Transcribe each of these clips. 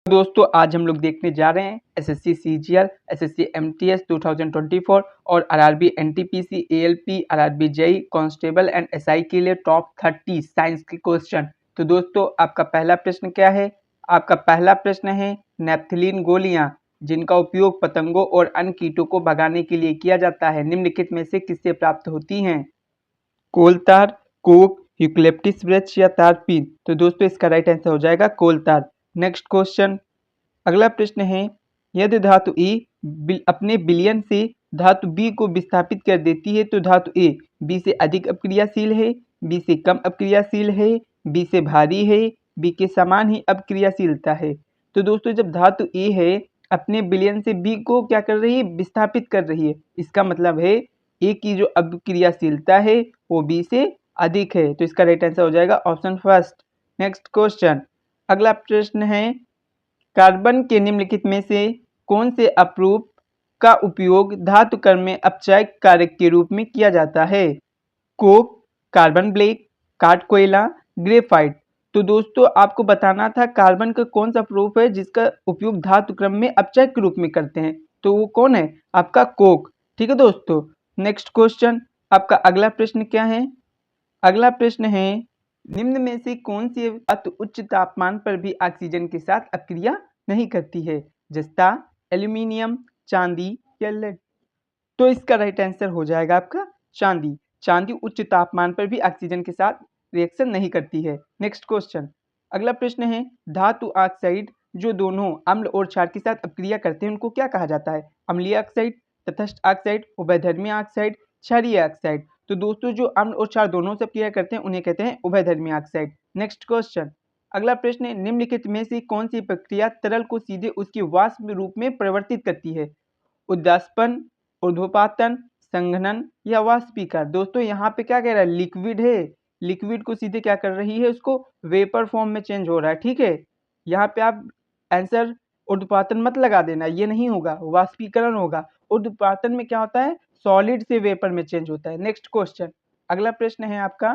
दोस्तों आज हम लोग देखने जा रहे हैं एसएससी सीजीएल, एसएससी एमटीएस 2024 और RRB NTPC, ALP, RRB JE, constable and SI के लिए टॉप 30 साइंस के क्वेश्चन। तो दोस्तों आपका पहला प्रश्न क्या है? आपका पहला प्रश्न है नेप्थलीन गोलियां जिनका उपयोग पतंगों और अन्य कीटों को भगाने के लिए किया जाता है निम्नलिखित में से किससे प्राप्त होती हैं? कोलतार, कोक, यूकलिप्टिस वृक्ष या तारपीन। तो दोस्तों इसका राइट आंसर हो जाएगा कोलतार। नेक्स्ट क्वेश्चन, अगला प्रश्न है यदि धातु ए अपने विलयन से धातु बी को विस्थापित कर देती है तो धातु ए बी से अधिक अपक्रियाशील है, बी से कम अपक्रियाशील है, बी से भारी है, बी के समान ही अपक्रियाशीलता है। तो दोस्तों जब धातु ए है अपने विलयन से बी को क्या कर रही है? विस्थापित कर रही है। इसका मतलब है ए की जो अपक्रियाशीलता है वो बी से अधिक है। तो इसका राइट आंसर हो जाएगा ऑप्शन फर्स्ट। नेक्स्ट क्वेश्चन, अगला प्रश्न है कार्बन के निम्नलिखित में से कौन से अपरूप का उपयोग धातु कर्म में अपचायक कारक के रूप में किया जाता है? कोक, कार्बन ब्लैक, काठ कोयला, ग्रेफाइट। तो दोस्तों आपको बताना था कार्बन का कौन सा अपरूप है जिसका उपयोग धातु क्रम में अपचायक के रूप में करते हैं, तो वो कौन है? आपका कोक। ठीक है दोस्तों। नेक्स्ट क्वेश्चन, आपका अगला प्रश्न क्या है? अगला प्रश्न है निम्न में से कौन सी धातु उच्च तापमान पर भी ऑक्सीजन के साथ अपक्रिया नहीं करती है? जस्ता, एल्यूमिनियम, चांदी या लेड। तो इसका राइट आंसर हो जाएगा आपका चांदी। चांदी उच्च तापमान पर भी ऑक्सीजन के साथ रिएक्शन नहीं करती है। नेक्स्ट क्वेश्चन, अगला प्रश्न है धातु ऑक्साइड जो दोनों अम्ल और क्षार के साथ अपक्रिया करते हैं उनको क्या कहा जाता है? अम्लीय ऑक्साइड, तटस्थ ऑक्साइड, उभयधर्मी ऑक्साइड, क्षारीय ऑक्साइड। तो दोस्तों जो अम्ल और क्षार दोनों से अपक्रिया करते हैं उन्हें कहते हैं उभयधर्मी ऑक्साइड। नेक्स्ट क्वेश्चन, अगला प्रश्न है निम्नलिखित में से कौन सी प्रक्रिया तरल को सीधे उसके वाष्प रूप में परिवर्तित करती है? उदासीपन, ऊर्ध्वपातन, संघनन या वाष्पीकरण। दोस्तों यहाँ पे क्या कह रहा है? लिक्विड है, लिक्विड को सीधे क्या कर रही है? उसको वेपर फॉर्म में चेंज हो रहा है। ठीक है, यहाँ पे आप आंसर ऊर्ध्वपातन मत लगा देना, ये नहीं होगा, वाष्पीकरण होगा। ऊर्ध्वपातन में क्या होता है? सॉलिड से वेपर में चेंज होता है। नेक्स्ट क्वेश्चन, अगला प्रश्न है आपका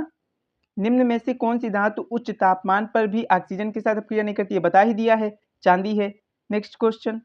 निम्न में से कौन सी धातु उच्च तापमान पर भी ऑक्सीजन के साथ अपक्रिया नहीं करती है? बता ही दिया है, चांदी है। नेक्स्ट क्वेश्चन,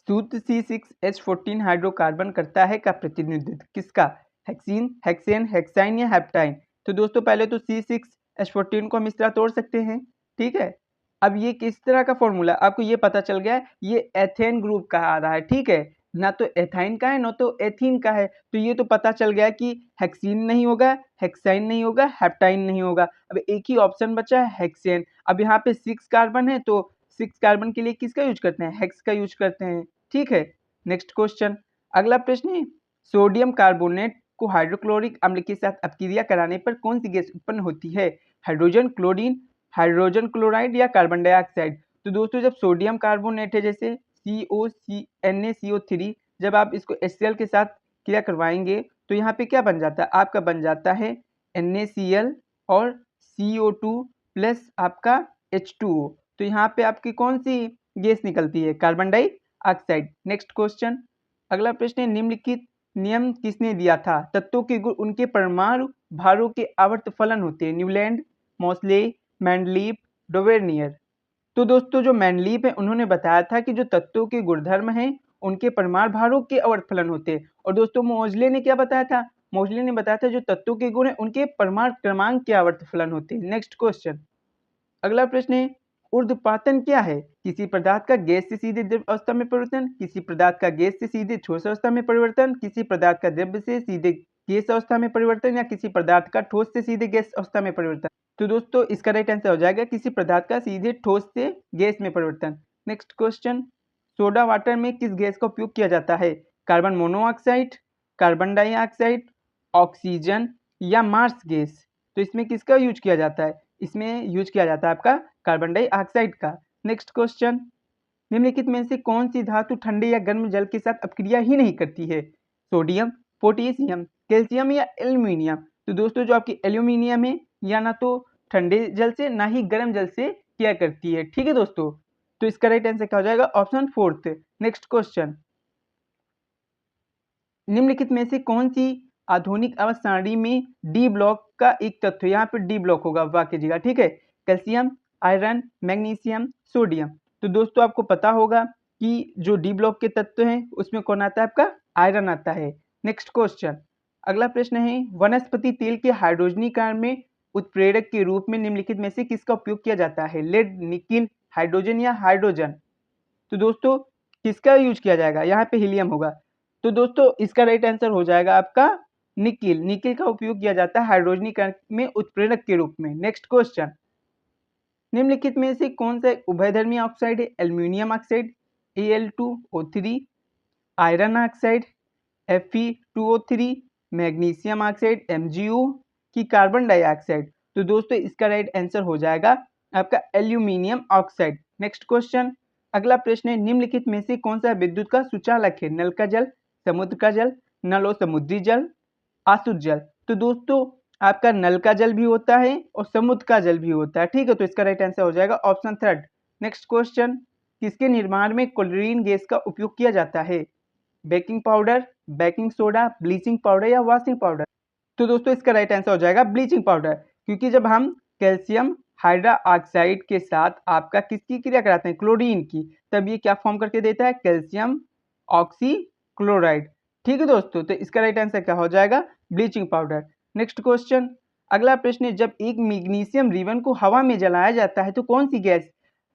सूत्र C6H14 हाइड्रोकार्बन करता है का प्रतिनिधित्व किसका? हेक्सीन, हेक्सेन, हेक्साइन या हेप्टाइन। तो दोस्तों पहले तो C6H14 को हम इस तरह तोड़ सकते हैं। ठीक है, अब ये किस तरह का फॉर्मूला आपको ये पता चल गया है, ये एथेन ग्रुप का आ रहा है। ठीक है, ना तो एथाइन का है ना तो एथीन का है। तो ये तो पता चल गया कि हेक्सीन नहीं होगा, हेक्साइन नहीं होगा, हेप्टाइन नहीं होगा। अब एक ही ऑप्शन बचा है हेक्सेन। अब यहाँ पे 6 कार्बन है तो 6 कार्बन के लिए किसका यूज करते हैं? हेक्स का यूज करते हैं। ठीक है, नेक्स्ट क्वेश्चन, अगला प्रश्न है सोडियम कार्बोनेट को हाइड्रोक्लोरिक अम्ल के साथ अपक्रिया कराने पर कौन सी गैस उत्पन्न होती है? हाइड्रोजन, क्लोरीन, हाइड्रोजन क्लोराइड या कार्बन डाइऑक्साइड। तो दोस्तों जब सोडियम कार्बोनेट है जैसे NaCO3 जब आप इसको HCl के साथ क्रिया करवाएंगे तो यहाँ पे क्या बन जाता है? आपका बन जाता है NaCl और CO2 प्लस आपका H2O। तो यहाँ पे आपकी कौन सी गैस निकलती है? Carbon dioxide. नेक्स्ट क्वेश्चन, अगला प्रश्न है निम्नलिखित नियम किसने दिया था? तत्वों के गुण उनके परमाणु भारों के आवर्त फलन होते हैं। Newlands, Moseley, Mendeleev, Dobereiner. तो दोस्तों जो मैंडलीव है उन्होंने बताया था कि जो तत्वों के गुणधर्म हैं उनके परमाणु भारों के आवर्त फलन होते हैं। और दोस्तों मोजले ने क्या बताया था? मोजले ने बताया था जो तत्वों के गुण है उनके परमाणु क्रमांक के आवर्त फलन होते हैं। नेक्स्ट क्वेश्चन, अगला प्रश्न है ऊर्ध्वपातन क्या है? किसी पदार्थ का गैस से सीधे द्रव अवस्था में परिवर्तन, किसी पदार्थ का गैस से सीधे ठोस अवस्था में परिवर्तन, किसी पदार्थ का द्रव्य से सीधे गैस अवस्था में परिवर्तन या किसी पदार्थ का ठोस से सीधे गैस अवस्था में परिवर्तन। तो दोस्तों इसका राइट आंसर हो जाएगा किसी पदार्थ का सीधे ठोस से गैस में परिवर्तन। नेक्स्ट क्वेश्चन, सोडा वाटर में किस गैस का उपयोग किया जाता है? Carbon monoxide, carbon dioxide, oxygen या मार्स गैस। तो इसमें किसका यूज किया जाता है? इसमें यूज किया जाता है आपका कार्बन डाइऑक्साइड का। नेक्स्ट क्वेश्चन, निम्नलिखित में से कौन सी धातु ठंडे या गर्म जल के साथ अपक्रिया ही नहीं करती है? सोडियम, पोटेशियम, कैल्शियम या एल्यूमिनियम। तो दोस्तों जो आपकी एल्यूमिनियम है या ना तो ठंडे जल से ना ही गर्म जल से किया करती है। ठीक है दोस्तों, तो इसका राइट आंसर क्या हो जाएगा? Option fourth. नेक्स्ट क्वेश्चन, निम्नलिखित में से कौन सी आधुनिक अवस्था सारणी में डी ब्लॉक का एक तत्व? यहाँ पे डी ब्लॉक होगा, वाह कीजिएगा। ठीक है, कैल्शियम, आयरन, मैग्नीशियम, सोडियम। तो दोस्तों आपको पता होगा कि जो डी ब्लॉक के तत्व हैं उसमें कौन आता है, आपका आयरन आता है। नेक्स्ट क्वेश्चन, अगला प्रश्न है वनस्पति तेल के हाइड्रोजनीकरण में उत्प्रेरक के रूप में निम्नलिखित में से किसका उपयोग किया जाता है, लेड, निकिल, हाइड्रोजन या हाइड्रोजन। तो दोस्तों किसका यूज किया जाएगा, यहाँ पे हीलियम होगा। तो दोस्तों इसका राइट आंसर हो जाएगा आपका निकिल। निकिल का उपयोग किया जाता है हाइड्रोजनीकरण में उत्प्रेरक के रूप में। नेक्स्ट क्वेश्चन, निम्नलिखित में से कौन सा उभयधर्मी ऑक्साइड है, aluminium oxide Al2O3, iron oxide Fe2O3, magnesium oxide MgO की कार्बन डाइऑक्साइड। तो दोस्तों इसका राइट आंसर हो जाएगा आपका एल्यूमिनियम ऑक्साइड। नेक्स्ट क्वेश्चन, अगला प्रश्न है निम्नलिखित में से कौन सा विद्युत का सुचालक है, नल का जल, समुद्र का जल, नल और समुद्री जल, आसुत जल। तो दोस्तों आपका नल का जल भी होता है और समुद्र का जल भी होता है, ठीक है। तो इसका राइट आंसर हो जाएगा ऑप्शन थर्ड। नेक्स्ट क्वेश्चन, किसके निर्माण में क्लोरीन गैस का उपयोग किया जाता है, baking powder, baking soda, bleaching powder या वॉशिंग पाउडर। तो दोस्तों इसका राइट आंसर हो जाएगा ब्लीचिंग पाउडर, क्योंकि जब हम कैल्शियम हाइड्रा ऑक्साइड के साथ आपका किसकी क्रिया कराते हैं, क्लोरीन की, तब ये क्या फॉर्म करके देता है, कैल्शियम ऑक्सी क्लोराइड, ठीक है दोस्तों। तो इसका राइट आंसर क्या हो जाएगा, ब्लीचिंग पाउडर। नेक्स्ट क्वेश्चन, अगला प्रश्न है जब एक मैग्नीशियम रिबन को हवा में जलाया जाता है तो कौन सी गैस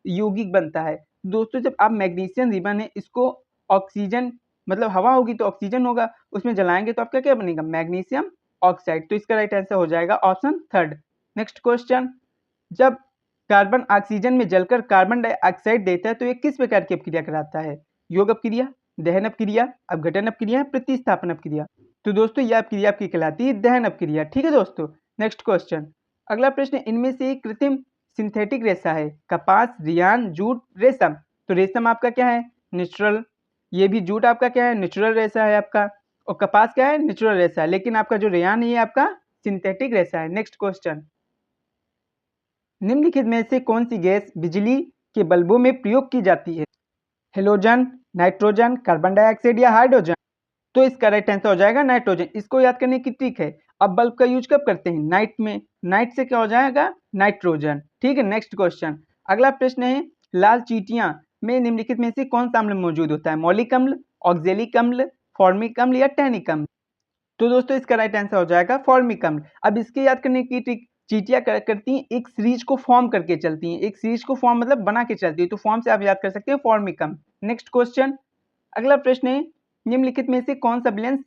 यौगिक बनता है। दोस्तों जब आप मैग्नीशियम रिबन है इसको ऑक्सीजन, मतलब हवा होगी तो ऑक्सीजन होगा, उसमें जलाएंगे तो आपका क्या बनेगा, मैग्नीशियम ऑक्साइड। तो इसका राइट आंसर हो जाएगा ऑप्शन थर्ड। नेक्स्ट क्वेश्चन, जब कार्बन ऑक्सीजन में जलकर कार्बन डाइऑक्साइड देता है तो ये किस प्रकार की अपक्रिया कराता है, योग अपक्रिया, दहन अपक्रिया, अपघटन अपक्रिया, प्रतिस्थापन अपक्रिया। तो दोस्तों यह अपक्रिया आपकी कहलाती है दहन अपक्रिया, ठीक है दोस्तों। नेक्स्ट क्वेश्चन, अगला प्रश्न, इनमें से एक कृत्रिम सिंथेटिक रेशा है, कपास, रियान, जूट, रेशम। तो रेशम आपका क्या है, नेचुरल, ये भी जूट आपका क्या है, नेचुरल रेशा है आपका, और कपास क्या है, नेचुरल रेशा है, लेकिन आपका जो रेयान है ये आपका सिंथेटिक रेशा है। नेक्स्ट क्वेश्चन, निम्नलिखित में से कौन सी गैस बिजली के बल्बों में प्रयोग की जाती है, हेलोजन, नाइट्रोजन, कार्बन डाइऑक्साइड या हाइड्रोजन। तो इसका राइट आंसर हो जाएगा नाइट्रोजन। इसको याद करने की ट्रिक है, अब बल्ब का यूज कब करते हैं, नाइट में, नाइट से क्या हो जाएगा, नाइट्रोजन, ठीक है। नेक्स्ट क्वेश्चन, अगला प्रश्न है लाल चींटियां में निम्नलिखित में से कौन सा अम्ल मौजूद होता है, मौलिक अम्ल, ऑक्जेलिक अम्ल, फॉर्मिक अम्ल या टैनिक अम्ल। तो दोस्तों इसका राइट आंसर हो जाएगा फॉर्मिक अम्ल। अब इसके याद करने की ट्रिक, चींटियां करती हैं एक सीरीज को फॉर्म करके चलती हैं, एक सीरीज को फॉर्म मतलब बना के चलती है, तो फॉर्म से आप याद कर सकते हैं फॉर्मिक अम्ल। नेक्स्ट क्वेश्चन, अगला प्रश्न है निम्नलिखित में से कौन सा विलयन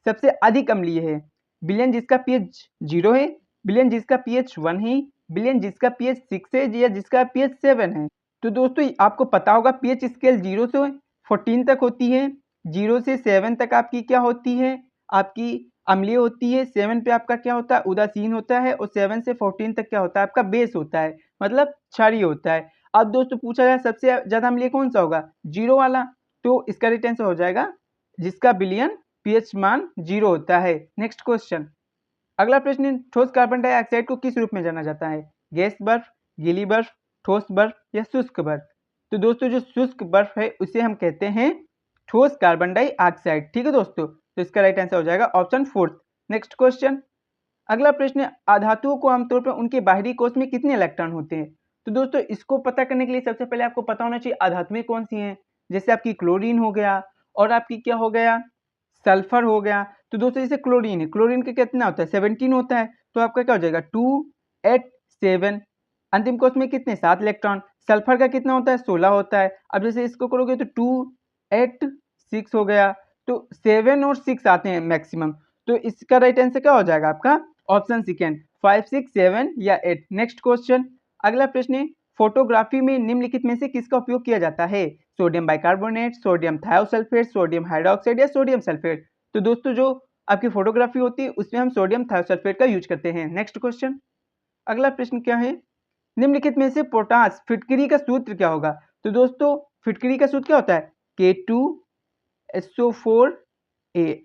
सबसे अधिक अम्लीय है, विलयन जिसका पीएच 0 है, विलयन जिसका पीएच 1 है, विलयन जिसका पीएच 6 है या जिसका पीएच 7 है। तो दोस्तों आपको पता होगा पीएच स्केल 0 से 14 तक होती है, 0 से 7 तक आपकी क्या होती है, आपकी अम्लीय होती है, 7 पे आपका क्या होता है, उदासीन होता है, और 7 से 14 तक क्या होता है, आपका बेस होता है, मतलब क्षारीय होता है। अब दोस्तों पूछा जाए सबसे ज्यादा अम्लीय कौन सा होगा, 0 वाला। तो इसका राइट आंसर हो जाएगा जिसका विलयन पीएच मान 0 होता है। नेक्स्ट क्वेश्चन, अगला प्रश्न, ठोस कार्बन डाइऑक्साइड को किस रूप में जाना जाता है, गैस बर्फ, गीली बर्फ, ठोस बर्फ या शुष्क बर्फ। तो दोस्तों जो शुष्क बर्फ है उसे हम कहते हैं ठोस कार्बन डाइऑक्साइड, ठीक है दोस्तों। तो इसका राइट आंसर हो जाएगा ऑप्शन फोर्थ। नेक्स्ट क्वेश्चन, अगला प्रश्न, अधातुओं को आमतौर पर उनके बाहरी कोश में कितने इलेक्ट्रॉन होते हैं। तो दोस्तों इसको पता करने के लिए सबसे पहले आपको पता होना चाहिए अधातुएं कौन सी हैं, जैसे आपकी क्लोरीन हो गया, और आपकी क्या हो गया, सल्फर हो गया। तो दोस्तों जैसे क्लोरीन है, क्लोरीन का कितना होता है, 17 होता है, तो आपका क्या हो जाएगा 2 8 7, अंतिम कोश में कितने 7 इलेक्ट्रॉन। सल्फर का कितना होता है 16 होता है। अब जैसे इसको करोगे तो 2 8 6 हो गया, तो 7 और 6 आते हैं मैक्सिमम। तो इसका राइट आंसर क्या हो जाएगा आपका ऑप्शन सेकेंड, 5 6 7 या 8। नेक्स्ट क्वेश्चन, अगला प्रश्न है फोटोग्राफी में निम्नलिखित में से किसका उपयोग किया जाता है, sodium bicarbonate, sodium thiosulphate, sodium hydroxide या सोडियम सल्फेट। तो दोस्तों जो आपकी फोटोग्राफी होती है उसमें हम सोडियम थायोसल्फेट का यूज करते हैं। नेक्स्ट क्वेश्चन, अगला प्रश्न क्या है, निम्नलिखित में से पोटास फिटकरी का सूत्र क्या होगा। तो दोस्तों फिटकरी का सूत्र क्या होता है, K2SO4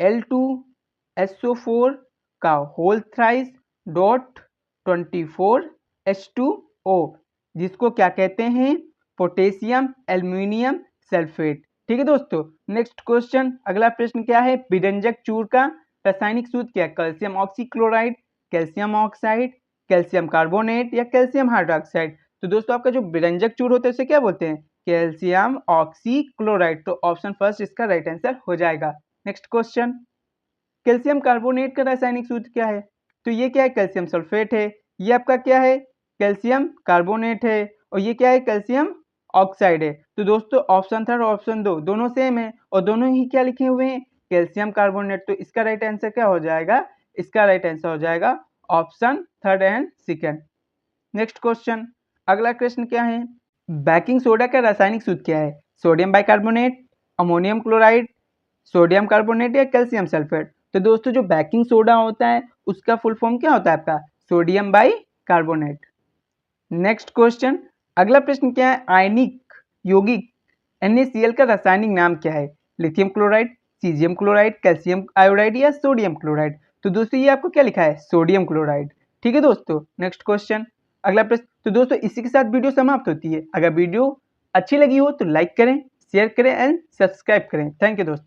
Al2SO4 का होल थ्राइस डॉट 24H2O, जिसको क्या कहते हैं, पोटेशियम एल्यूमिनियम सल्फेट, ठीक है दोस्तों। नेक्स्ट क्वेश्चन, अगला प्रश्न क्या है, विरंजक चूर्ण का रासायनिक सूत्र क्या है, calcium oxychloride, calcium oxide, calcium carbonate या कैल्शियम हाइड्रोक्साइड। तो दोस्तों आपका जो विरंजक चूर होता है उसे क्या बोलते हैं? Calcium oxychloride. तो ऑप्शन फर्स्ट इसका राइट आंसर हो जाएगा। नेक्स्ट क्वेश्चन, कैल्शियम कार्बोनेट का रासायनिक सूत्र क्या है? तो ये क्या है? कैल्शियम सल्फेट है। ये आपका क्या है? कैल्शियम कार्बोनेट है। और ये क्या है? कैल्शियम ऑक्साइड है। तो दोस्तों ऑप्शन थर्ड और ऑप्शन दो दोनों सेम है और दोनों ही क्या लिखे हुए हैं? Calcium carbonate. तो इसका राइट आंसर क्या हो जाएगा? इसका राइट आंसर हो जाएगा option third and second. Next question, अगला प्रश्न क्या है? बेकिंग सोडा का रासायनिक सूत्र क्या है? Sodium bicarbonate, ammonium chloride, sodium carbonate या कैल्शियम सल्फेट। तो दोस्तों जो बेकिंग सोडा होता है उसका फुल फॉर्म क्या होता है आपका? Sodium bicarbonate. नेक्स्ट क्वेश्चन, अगला प्रश्न क्या है? आयनिक यौगिक NaCl का रासायनिक नाम क्या है? Lithium chloride, caesium chloride, calcium iodide या सोडियम क्लोराइड। तो दोस्तों ये आपको क्या लिखा है? Sodium chloride. ठीक है दोस्तों। नेक्स्ट क्वेश्चन, अगला प्रश्न। तो दोस्तों इसी के साथ वीडियो समाप्त होती है। अगर वीडियो अच्छी लगी हो तो लाइक करें, शेयर करें एंड सब्सक्राइब करें। थैंक यू दोस्तों।